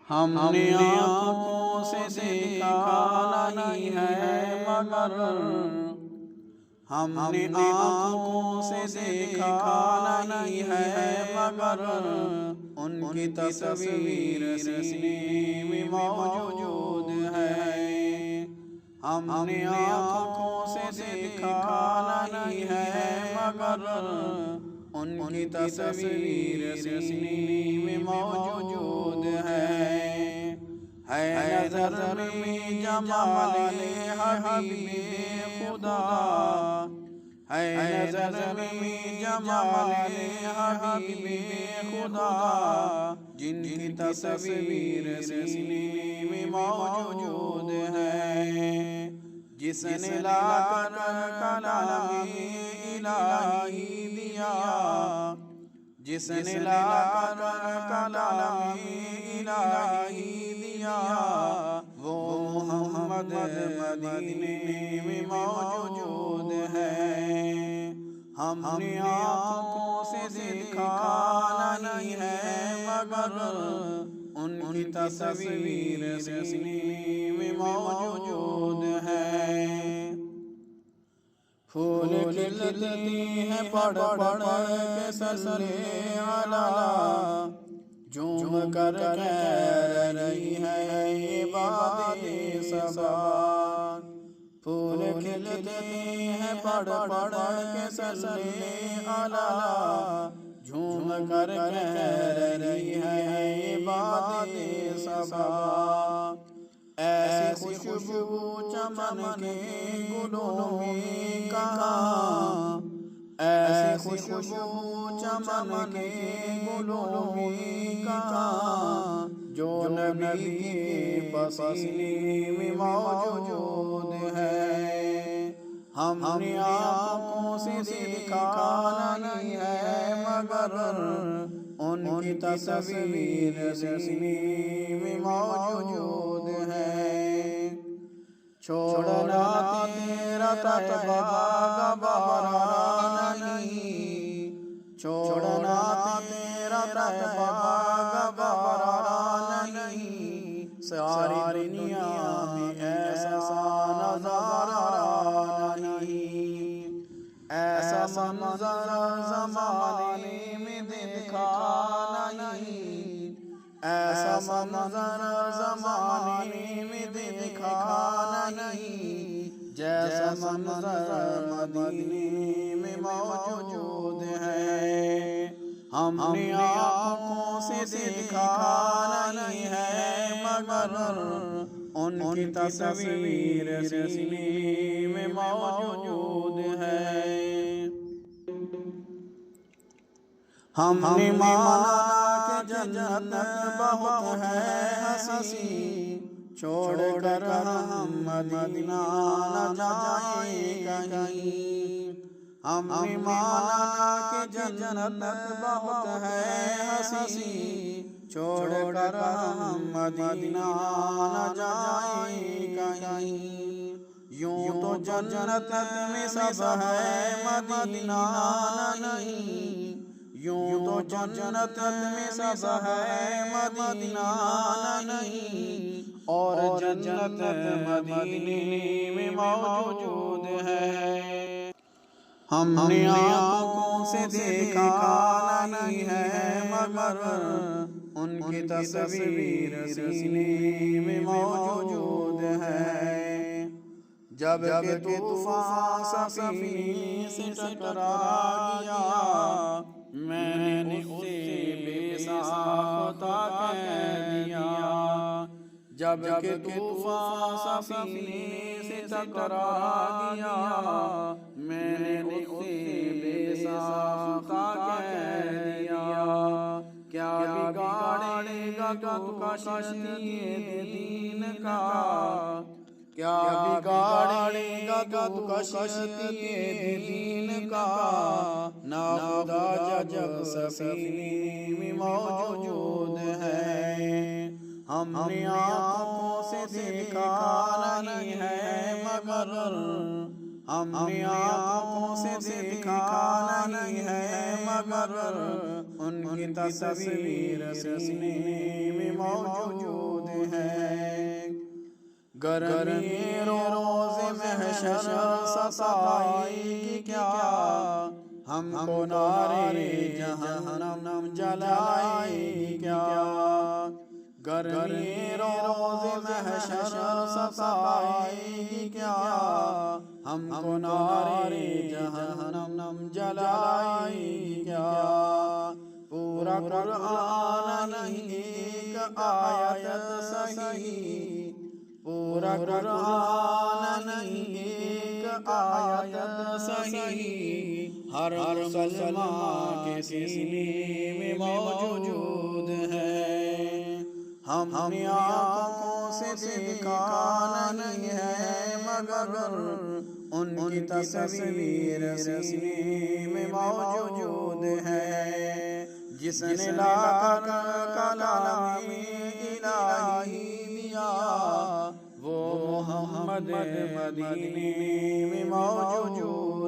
हमने आँखों से देखा नहीं है मगर हमने आँखों से देखा नहीं है मगर उनकी तस्वीर सीने में मौजूद है। हमने आँखों से देखा नहीं है मगर उनकी तस्वीर सीने में मौजूद है नज़र में जमाले हबीबे खुदा है नज़र में जमाले हबीबे खुदा जिनकी तस्वीर सीने में मौजूद है। जिसने लाकर कलामे इलाही दिया जिसने लाकर कलामे इलाही दिया वो मोहम्मद मदीने में मौजूद है। हमने आँखों से देखा नहीं है मगर उनकी तस्वीर सीने में मौजूद है। फूल खिलते हैं पढ़ पढ़ के सल्ले अला झूम कर कह रही है इबादे सबा। फूल खिलते हैं पढ़ पढ़ के सल्ले अला झूम कर कह रही है इबादे सबा। ऐसी खुशबू चमन के गुलों में कहाँ ऐसी खुशबू चमन के गुलों में कहाँ जो नबी के पसीने में मौजूद है। हमने आँखों से देखा नहीं है मगर उनकी तस्वीर सीने में मौजूद है। छोड़ना तेरा तैबा गवारा नहीं छोड़ना तेरा तैबा गवारा नहीं सारी दुनिया में ऐसा नज़ारा नहीं। ऐसा मंज़र ज़माने में देखा नहीं ऐसा मंज़र ज़माने में देखा नहीं जैसा मंज़र मदीने में मौजूद है। हमने आँखों से देखा नहीं है मगर उनकी तस्वीर सीने में मौजूद है। हमने माना कि जन्नत बहुत है हंसी छोड़ कर हम मदीना न जाए कहीं। हमने माना कि जन्नत बहुत है हंसी छोड़ कर हम मदीना न जाए कहीं। यूं तो जन्नत में सब है मदीना नहीं यूं तो जन्नत में सब है मदीना नहीं और जन्नत मदीने में मौजूद है। हमने आँखों से देखा नहीं है मगर उनकी तस्वीर सीने में मौजूद है। जब के तूफान सफीने से टकरा गया मैंने उसे बेसाख्ता कह दिया। जब के तूफान सफीने से टकरा गया मैंने उसे बेसाख्ता कह दिया। क्या बिगाड़ेगा तू कश्ती दीन का क्या बिगाड़ेगा तू कश्ती दीन का ना खुदा जब सफीने में मौजूद है। हमने आँखों से देखा नहीं है मगर हमने आँखों से देखा नहीं है मगर उनकी तस्वीर सीने में मौजूद गर्मी रोज़े महशर सताएगी क्या, हमको नारे जहन्नम जलाएगी क्या। गर्मी रोज़े महशर सताएगी क्या, हमको नारे जहन्नम जलाएगी क्या। पूरा कुरान नहीं एक आयत सही, पूरा कुरान नहीं एक आयत सही, हर मुसलमान के सीने में मौजूद है। हमने आँखों से देखा नहीं है मगर उनकी तस्वीर सीने में मौजूद है। जिसने लाकर कलाम इलाही दिया, वो मोहम्मद मदीने में मौजूद